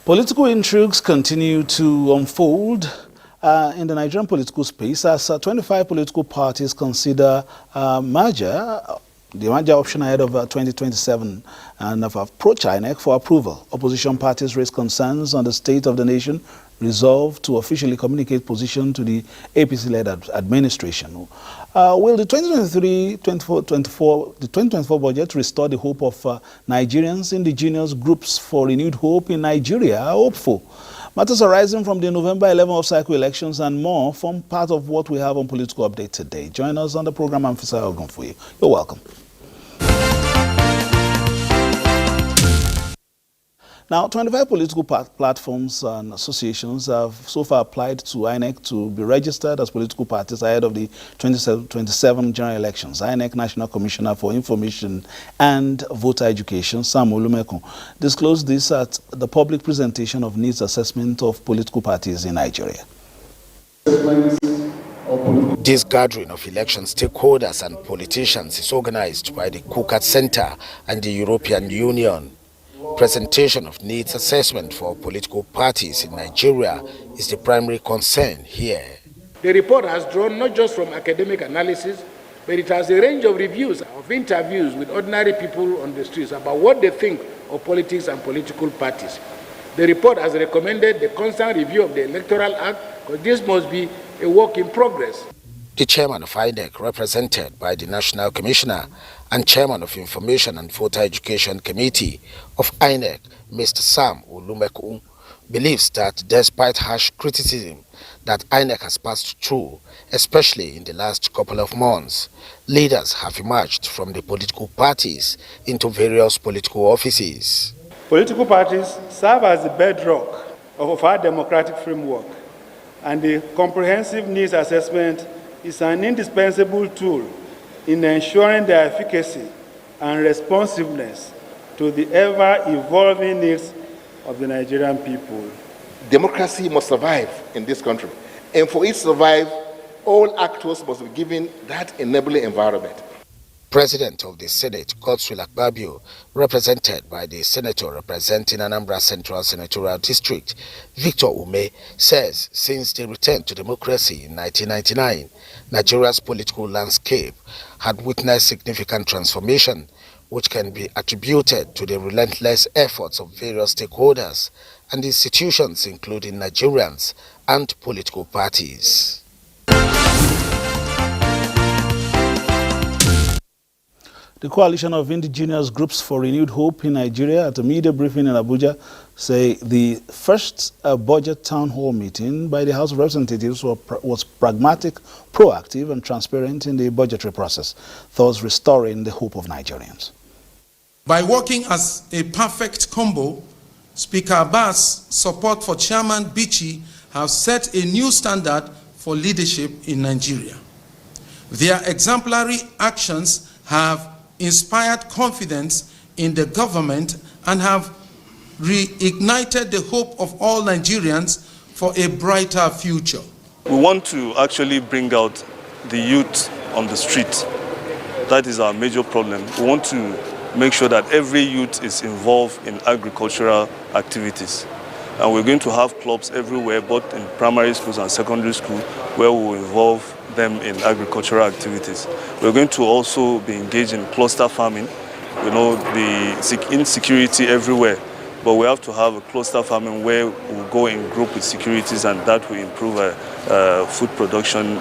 Political intrigues continue to unfold in the Nigerian political space as 25 political parties consider the merger option ahead of 2027 and have approached INEC for approval. Opposition parties raised concerns on the state of the nation, resolved to officially communicate position to the APC-led administration. Will the 2024 budget restore the hope of Nigerians? Indigenous groups for renewed hope in Nigeria are hopeful. Matters arising from the November 11 off-cycle elections and more form part of what we have on Political Update today. Join us on the program. I'm Fisai Ogunfuyi. You're welcome. Now, 25 political platforms and associations have so far applied to INEC to be registered as political parties ahead of the 2027 general elections. INEC National Commissioner for Information and Voter Education, Sam Olumekun, disclosed this at the public presentation of needs assessment of political parties in Nigeria. This gathering of election stakeholders and politicians is organized by the Kukat Center and the European Union. Presentation of needs assessment for political parties in Nigeria is the primary concern here. The report has drawn not just from academic analysis, but it has a range of reviews, of interviews with ordinary people on the streets about what they think of politics and political parties. The report has recommended the constant review of the Electoral Act, because this must be a work in progress. The chairman of INEC, represented by the National Commissioner, and chairman of Information and Voter Education Committee of INEC, Mr. Sam Olumekun, believes that despite harsh criticism that INEC has passed through, especially in the last couple of months, leaders have emerged from the political parties into various political offices. Political parties serve as the bedrock of our democratic framework, and the comprehensive needs assessment is an indispensable tool in ensuring their efficacy and responsiveness to the ever-evolving needs of the Nigerian people. Democracy must survive in this country, and for it to survive, all actors must be given that enabling environment. President of the Senate, Godswill Akpabio, represented by the senator representing Anambra Central Senatorial District, Victor Ume, says since the return to democracy in 1999, Nigeria's political landscape had witnessed significant transformation, which can be attributed to the relentless efforts of various stakeholders and institutions, including Nigerians and political parties. The coalition of indigenous groups for renewed hope in Nigeria at a media briefing in Abuja say the first budget town hall meeting by the House of Representatives was pragmatic, proactive and transparent in the budgetary process, thus restoring the hope of Nigerians. By working as a perfect combo, Speaker Abbas' support for Chairman Bichi have set a new standard for leadership in Nigeria. Their exemplary actions have inspired confidence in the government and have reignited the hope of all Nigerians for a brighter future. We want to actually bring out the youth on the street. That is our major problem. We want to make sure that every youth is involved in agricultural activities. And we're going to have clubs everywhere, both in primary schools and secondary school, where we will involve them in agricultural activities. We're going to also be engaged in cluster farming. You know, the insecurity everywhere, but we have to have a cluster farming where we'll go in group with securities, and that will improve food production.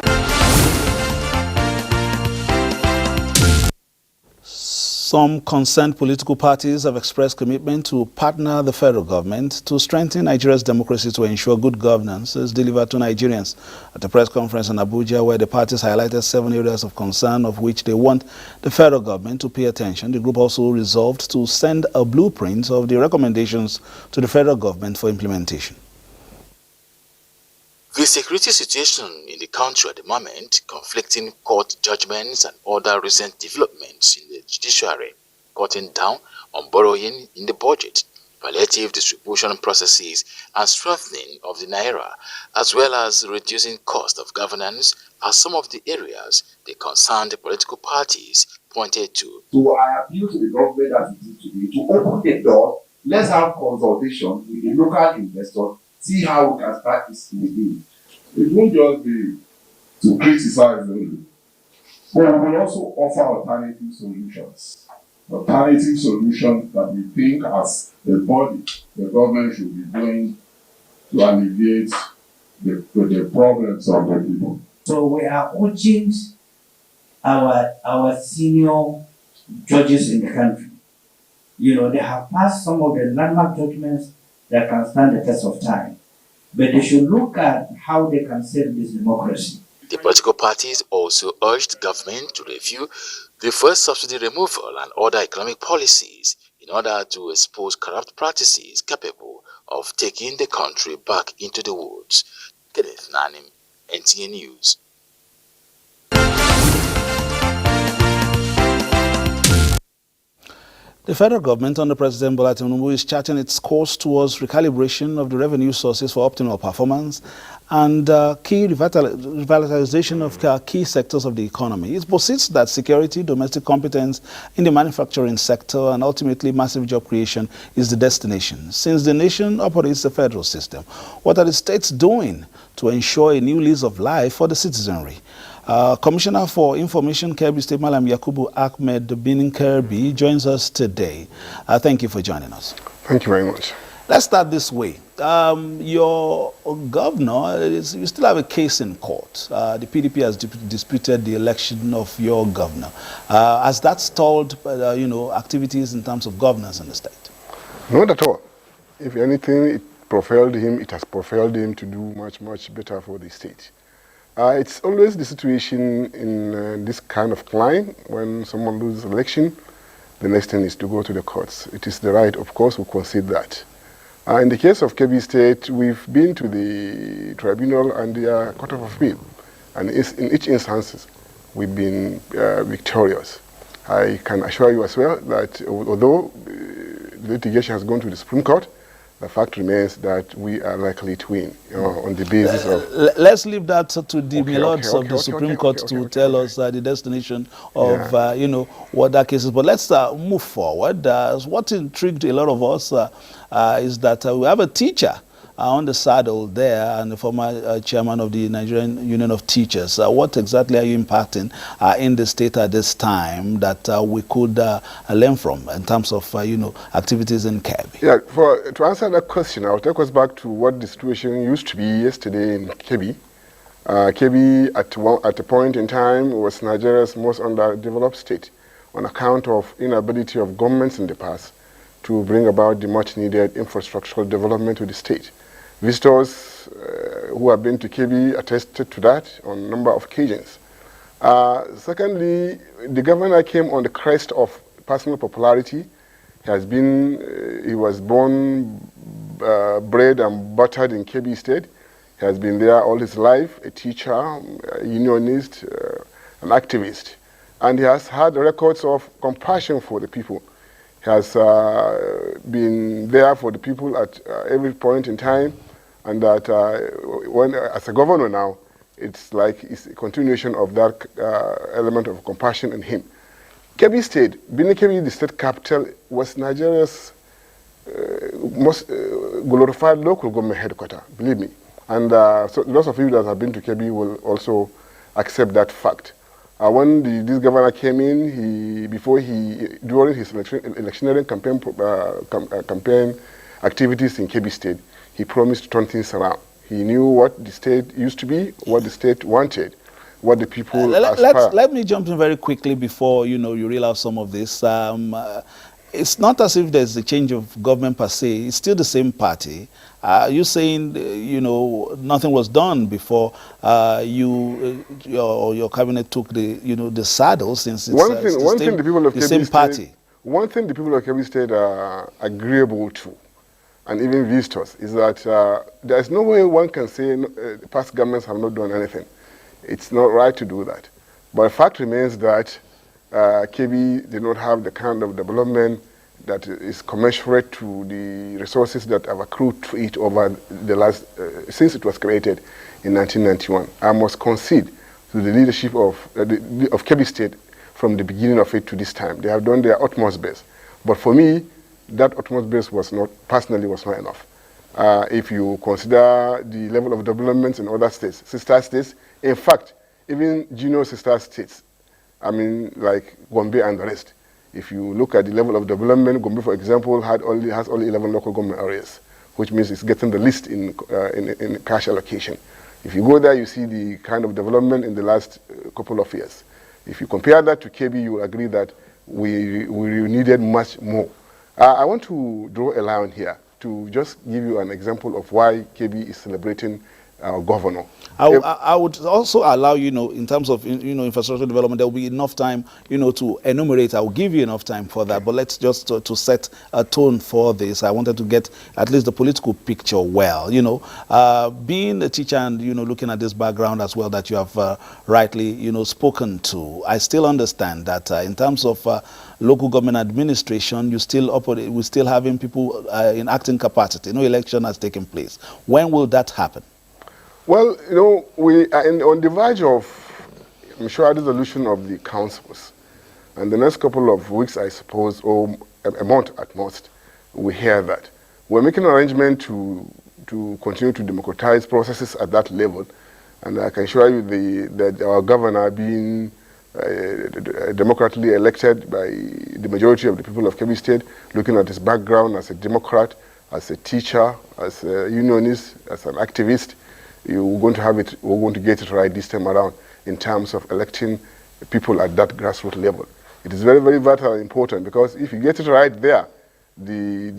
Some concerned political parties have expressed commitment to partner the federal government to strengthen Nigeria's democracy to ensure good governance is delivered to Nigerians. At a press conference in Abuja, where the parties highlighted 7 areas of concern of which they want the federal government to pay attention, the group also resolved to send a blueprint of the recommendations to the federal government for implementation. The security situation in the country at the moment, conflicting court judgments and other recent developments in the judiciary, cutting down on borrowing in the budget, palliative distribution processes and strengthening of the naira, as well as reducing cost of governance are some of the areas the concerned political parties pointed to. So I appeal to the government as it is today to open the door let's have consultation with the local investors, see how we can start this thing. It won't just be to criticize only, but we will also offer alternative solutions. Alternative solutions that we think as the body, the government should be doing to alleviate the problems of the people. So we are urging our senior judges in the country. You know, they have passed some of the landmark judgments that can stand the test of time. But they should look at how they can save this democracy. The political parties also urged government to review the fuel subsidy removal and other economic policies in order to expose corrupt practices capable of taking the country back into the woods. Kenneth Nanim, NTA News. The federal government under President Bola Tinubu is charting its course towards recalibration of the revenue sources for optimal performance and key revitalization of key sectors of the economy. It posits that security, domestic competence in the manufacturing sector, and ultimately massive job creation is the destination. Since the nation operates the federal system, what are the states doing to ensure a new lease of life for the citizenry? Commissioner for Information, Kebbi State, Malam Yakubu Ahmed Binin Kirby, joins us today. Thank you for joining us. Thank you very much. Let's start this way. Your governor, you still have a case in court. The PDP has disputed the election of your governor. Has that stalled, activities in terms of governance in the state? Not at all. If anything, it has propelled him to do much, much better for the state. It's always the situation in this kind of climb. When someone loses election, the next thing is to go to the courts. It is the right, of course, we concede that. In the case of Kebbi State, we've been to the tribunal and the Court of Appeal. And in each instance, we've been victorious. I can assure you as well that although the litigation has gone to the Supreme Court, the fact remains that we are likely to win on the basis of... Let's leave that to the milords of the Supreme Court to tell us the destination of, what that case is. But let's move forward. What intrigued a lot of us is that we have a teacher on the saddle there and the former chairman of the Nigerian Union of Teachers. What exactly are you impacting in the state at this time that we could learn from in terms of, activities in Kebbi? Yeah, to answer that question, I'll take us back to what the situation used to be yesterday in Kebbi. Kebbi, at a point in time, was Nigeria's most underdeveloped state on account of inability of governments in the past to bring about the much-needed infrastructural development to the state. Visitors who have been to Kebbi attested to that on a number of occasions. Secondly, the governor came on the crest of personal popularity. He was born, bred and buttered in Kebbi State. He has been there all his life, a teacher, a unionist, an activist. And he has had records of compassion for the people. He has been there for the people at every point in time, and that as a governor now, it's a continuation of that element of compassion in him. Kebbi State, being Kebbi the state capital, was Nigeria's most glorified local government headquarters, believe me. And so lots of you that have been to Kebbi will also accept that fact. When this governor came in, during his electioneering campaign activities in Kebbi State, he promised to turn things around. He knew what the state used to be, what the state wanted, what the people aspired. Let me jump in very quickly before you reel out some of this. It's not as if there's a change of government per se. It's still the same party. You're saying, nothing was done before your cabinet took the saddle, since it's the same party. One thing the people of Kebbi State are agreeable to, and even visitors, is that there is no way one can say past governments have not done anything. It's not right to do that. But the fact remains that Kebbi did not have the kind of development that is commensurate to the resources that have accrued to it over the last, since it was created in 1991. I must concede to the leadership of Kebbi State from the beginning of it to this time. They have done their utmost best. But for me, that autonomous base was not enough. If you consider the level of development in other states, sister states, in fact, even junior sister states, I mean, like Gombe and the rest. If you look at the level of development, Gombe, for example, has only 11 local government areas, which means it's getting the least in cash allocation. If you go there, you see the kind of development in the last couple of years. If you compare that to KB, you will agree that we needed much more. I want to draw a line here to just give you an example of why KB is celebrating our governor. I would also allow, in terms of, infrastructure development, there will be enough time, to enumerate. I will give you enough time for that. Okay. But let's just to set a tone for this. I wanted to get at least the political picture well. Being a teacher and, looking at this background as well that you have rightly, spoken to, I still understand that in terms of local government administration, we're still having people in acting capacity. No election has taken place. When will that happen? Well, we are on the verge of, I'm sure, a dissolution of the councils. And the next couple of weeks, I suppose, or a month at most, we hear that. We're making an arrangement to continue to democratize processes at that level. And I can assure you that our governor, being democratically elected by the majority of the people of Kebbi State, looking at his background as a Democrat, as a teacher, as a unionist, as an activist, we're going to get it right this time around in terms of electing people at that grassroots level. It is very, very vital and important, because if you get it right there, the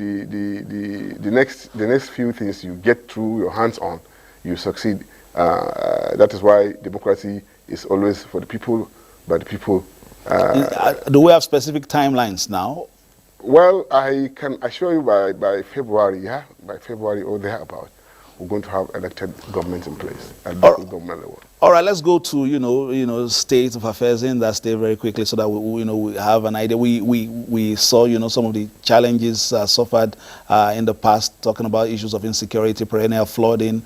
next few things you get through your hands on, you succeed. That is why democracy is always for the people, by the people. Do we have specific timelines now? Well, I can assure you by February, by February or thereabout, we're going to have elected government in place at local government level. All right, let's go to state of affairs in that state very quickly, so that we have an idea. We saw some of the challenges suffered in the past, talking about issues of insecurity, perennial flooding,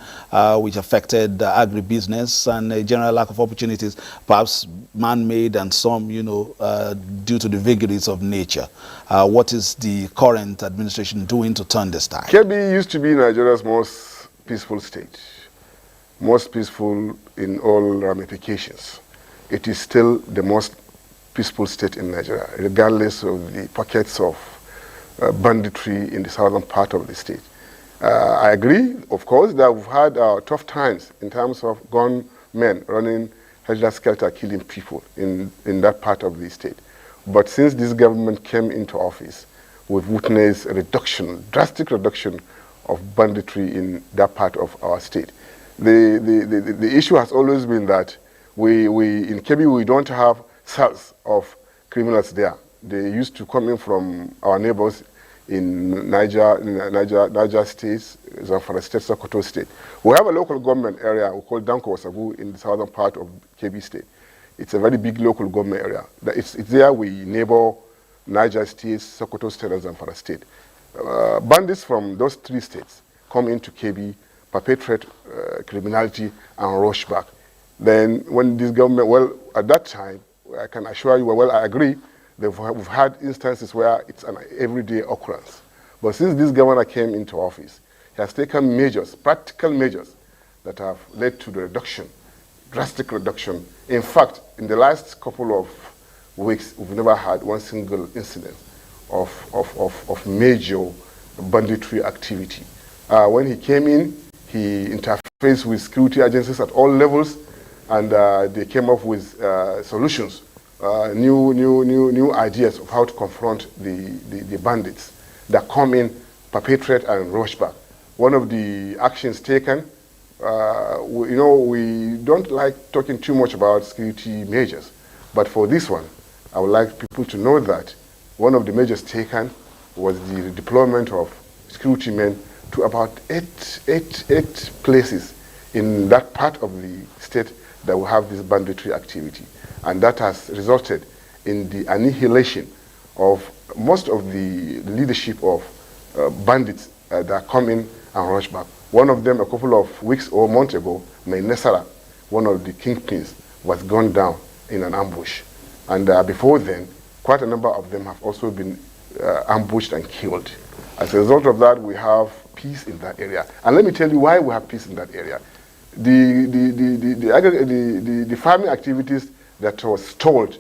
which affected agribusiness, and a general lack of opportunities, perhaps man-made and some due to the vagaries of nature. What is the current administration doing to turn this tide? Kebbi used to be Nigeria's most peaceful state, most peaceful in all ramifications. It is still the most peaceful state in Nigeria, regardless of the pockets of banditry in the southern part of the state. I agree, of course, that we've had tough times in terms of gunmen running helter-skelter, killing people in that part of the state. But since this government came into office, we've witnessed a reduction, drastic reduction of banditry in that part of our state. The issue has always been that we in Kebbi, we don't have cells of criminals there. They used to come in from our neighbors in Niger State, Zamfara State, Sokoto State. We have a local government area we call Danko Wasabu in the southern part of Kebbi State. It's a very big local government area. It's there we neighbor Niger State, Sokoto State, and Zamfara State. Bandits from those three states come into Kebbi, perpetrate criminality, and rush back. Then when this government, well, at that time, I can assure you, well, I agree, we've had instances where it's an everyday occurrence. But since this governor came into office, he has taken measures, practical measures, that have led to the reduction, drastic reduction. In fact, in the last couple of weeks, we've never had one single incident of major banditry activity. When he came in, he interfaced with security agencies at all levels, and they came up with solutions, new ideas of how to confront the bandits that come in, perpetrate, and rush back. One of the actions taken, we don't like talking too much about security measures, but for this one, I would like people to know that one of the measures taken was the deployment of security men to about eight places in that part of the state that will have this banditry activity. And that has resulted in the annihilation of most of the leadership of bandits that come in and rush back. One of them, a couple of weeks or months ago, Nesara, one of the kingpins, was gunned down in an ambush. And before then, quite a number of them have also been ambushed and killed. As a result of that, we have peace in that area. And let me tell you why we have peace in that area. The farming activities that was stalled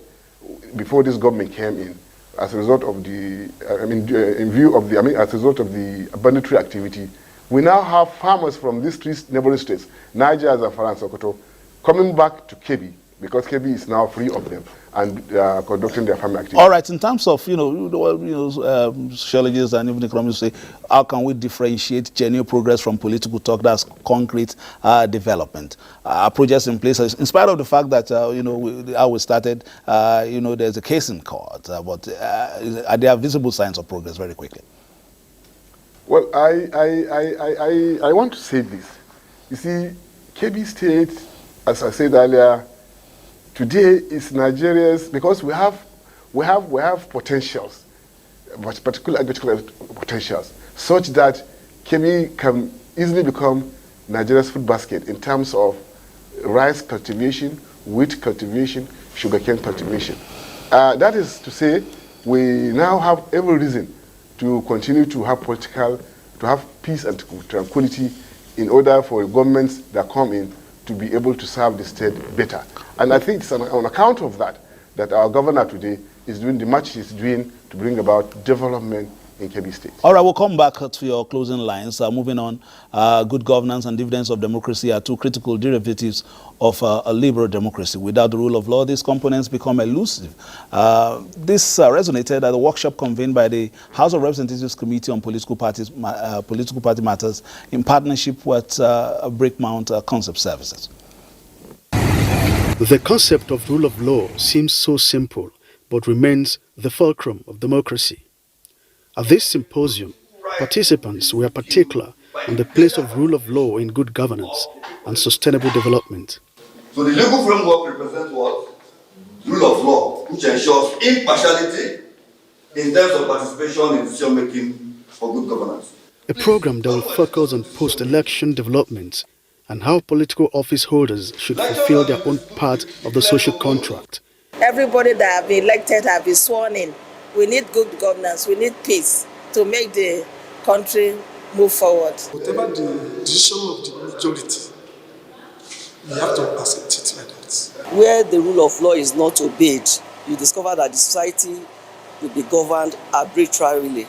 before this government came in, as a result of as a result of the banditry activity, we now have farmers from these three neighboring states, Niger, Zamfara, and Sokoto, coming back to Kebbi, because Kebbi is now free of them and conducting their farming activity. All right, in terms of, sociologists and even economists say, how can we differentiate genuine progress from political talk, that's concrete development? Projects in place, in spite of the fact that, how we started, there's a case in court, but there are visible signs of progress very quickly. Well, I want to say this. You see, Kebbi State, as I said earlier, today is Nigeria's, because we have potentials, but particular agricultural potentials, such that Kebbi can easily become Nigeria's food basket in terms of rice cultivation, wheat cultivation, sugarcane cultivation. That is to say, we now have every reason to continue to have peace and tranquility in order for governments that come in to be able to serve the state better. And I think it's on account of that our governor today is doing the much he's doing to bring about development in Kebbi State. All right, we'll come back to your closing lines. Moving on, good governance and dividends of democracy are two critical derivatives of a liberal democracy. Without the rule of law, these components become elusive. This resonated at a workshop convened by the House of Representatives Committee on Political Party Matters in partnership with Brickmount Concept Services. The concept of rule of law seems so simple, but remains the fulcrum of democracy. At this symposium, participants were particular on the place of rule of law in good governance and sustainable development. So the legal framework represents what? Rule of law, which ensures impartiality in terms of participation in decision-making for good governance. A program that will focus on post-election development and how political office holders should fulfill their own part of the social contract. Everybody that have been elected have been sworn in. We need good governance, we need peace to make the country move forward. Whatever the decision of the majority, we have to accept it like that. Where the rule of law is not obeyed, you discover that the society will be governed arbitrarily.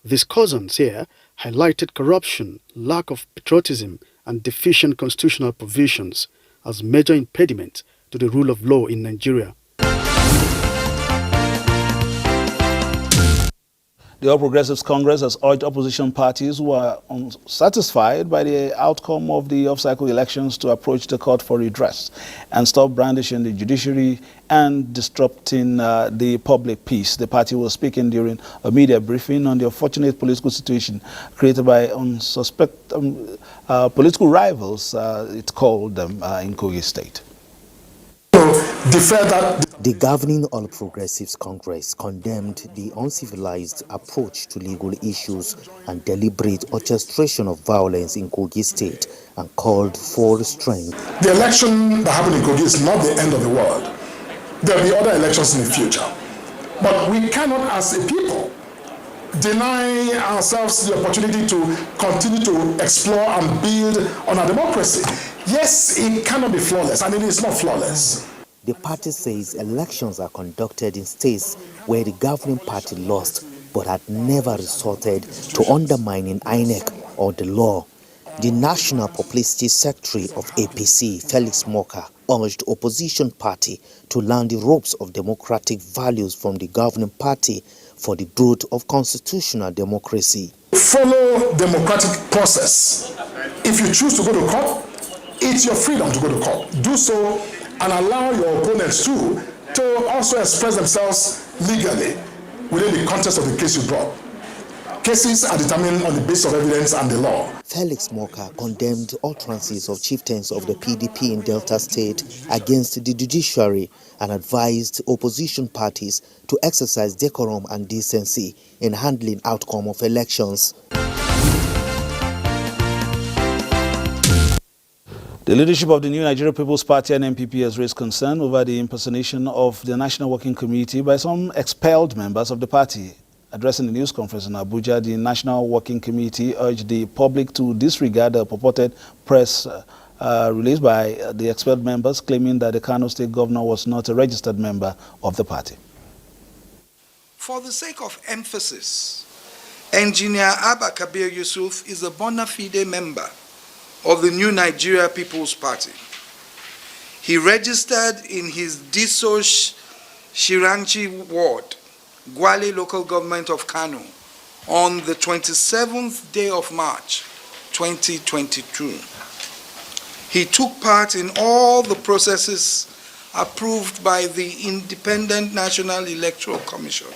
Discussants here highlighted corruption, lack of patriotism, and deficient constitutional provisions as major impediment to the rule of law in Nigeria. The All Progressives Congress has urged opposition parties who are unsatisfied by the outcome of the off-cycle elections to approach the court for redress and stop brandishing the judiciary and disrupting the public peace. The party was speaking during a media briefing on the unfortunate political situation created by unsuspected political rivals, it called them, in Kogi State. The governing All Progressives Congress condemned the uncivilized approach to legal issues and deliberate orchestration of violence in Kogi State and called for restraint. The election that happened in Kogi is not the end of the world. There will be other elections in the future. But we cannot, as a people, deny ourselves the opportunity to continue to explore and build on our democracy. Yes, it cannot be flawless, and it is not flawless. The party says elections are conducted in states where the governing party lost but had never resorted to undermining INEC or the law. The National Publicity Secretary of APC, Felix Moka, urged opposition party to learn the ropes of democratic values from the governing party for the growth of constitutional democracy. Follow democratic process. If you choose to go to court, it's your freedom to go to court. Do so and allow your opponents to also express themselves legally within the context of the case you brought. Cases are determined on the basis of evidence and the law. Felix Moka condemned utterances of chieftains of the PDP in Delta State against the judiciary and advised opposition parties to exercise decorum and decency in handling outcome of elections. The leadership of the new Nigerian People's Party and NPP has raised concern over the impersonation of the National Working Committee by some expelled members of the party. Addressing the news conference in Abuja, the National Working Committee urged the public to disregard the purported press released by the expelled members, claiming that the Kano State Governor was not a registered member of the party. For the sake of emphasis, Engineer Abba Kabir Yusuf is a bona fide member of the New Nigeria People's Party. He registered in his Disosh Shiranchi ward, Gwale local government of Kano, on the 27th day of March, 2022. He took part in all the processes approved by the Independent National Electoral Commission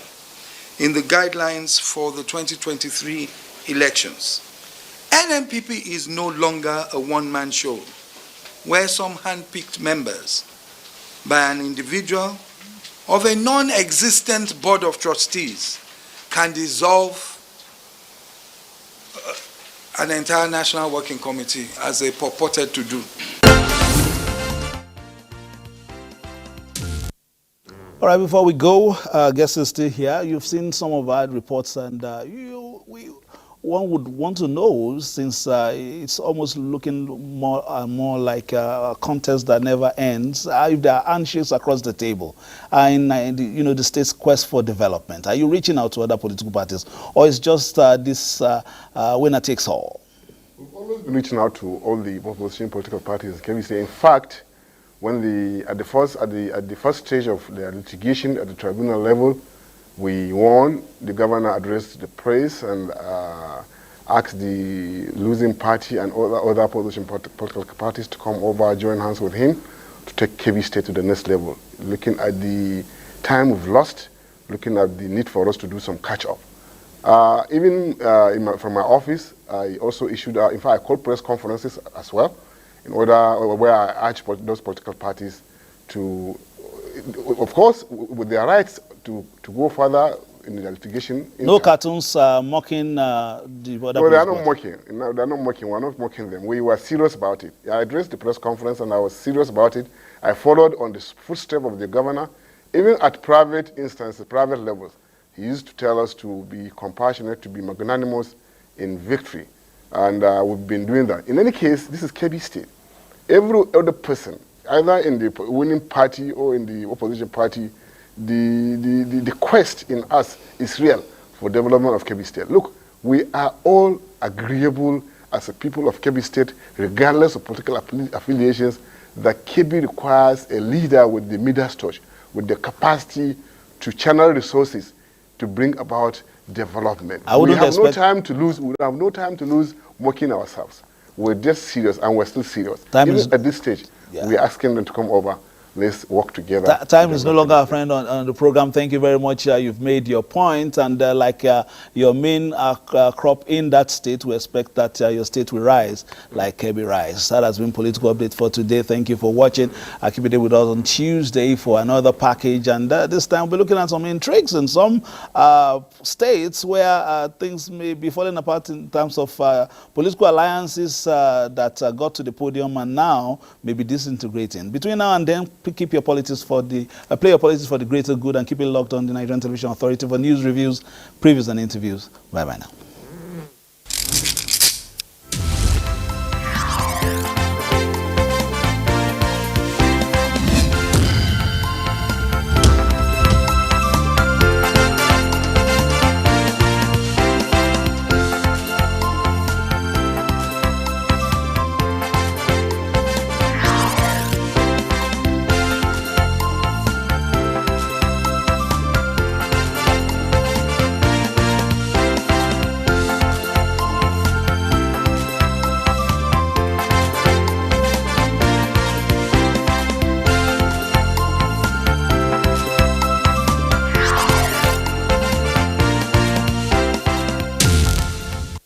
in the guidelines for the 2023 elections. NNPP is no longer a one-man show, where some hand-picked members by an individual of a non-existent board of trustees can dissolve an entire national working committee as they purported to do. All right, before we go, guests are still here. You've seen some of our reports, and one would want to know, since it's almost looking more and more like a contest that never ends, if there are handshakes across the table in the state's quest for development. Are you reaching out to other political parties, or is just this winner takes all? We've always been reaching out to all the opposition political parties. Can we say, in fact, when at the first stage of the litigation at the tribunal level, we won, the governor addressed the press and asked the losing party and other opposition political parties to come over, join hands with him to take Kebbi State to the next level, looking at the time we've lost, looking at the need for us to do some catch-up. From my office, I also issued, in fact, I called press conferences as well, in order where I urge those political parties to, of course, with their rights to go further in the litigation. No cartoons mocking the other. No, they are not mocking. No, they are not mocking. We're not mocking them. We were serious about it. I addressed the press conference and I was serious about it. I followed on the footsteps of the governor, even at private instances, private levels. He used to tell us to be compassionate, to be magnanimous in victory. And we've been doing that. In any case, this is Kebbi State. Every other person, either in the winning party or in the opposition party, the quest in us is real for development of Kebbi State. Look, we are all agreeable as a people of Kebbi State, regardless of political affiliations, that Kebbi requires a leader with the Midas touch, with the capacity to channel resources to bring about development. We have no time to lose. We have no time to lose mocking ourselves. We're just serious, and we're still serious. Even at this stage, we're asking them to come over. Let's work together. Time is no longer a friend on the program. Thank you very much. You've made your point, and like your main crop in that state, we expect that your state will rise like Kebbi rise. That has been Political Update for today. Thank you for watching. Keep it with us on Tuesday for another package, and this time we'll be looking at some intrigues in some states where things may be falling apart in terms of political alliances that got to the podium and now may be disintegrating. Between now and then, keep your politics for the play your politics for the greater good, and keep it locked on the Nigerian Television Authority for news, reviews, previews, and interviews. Bye bye now.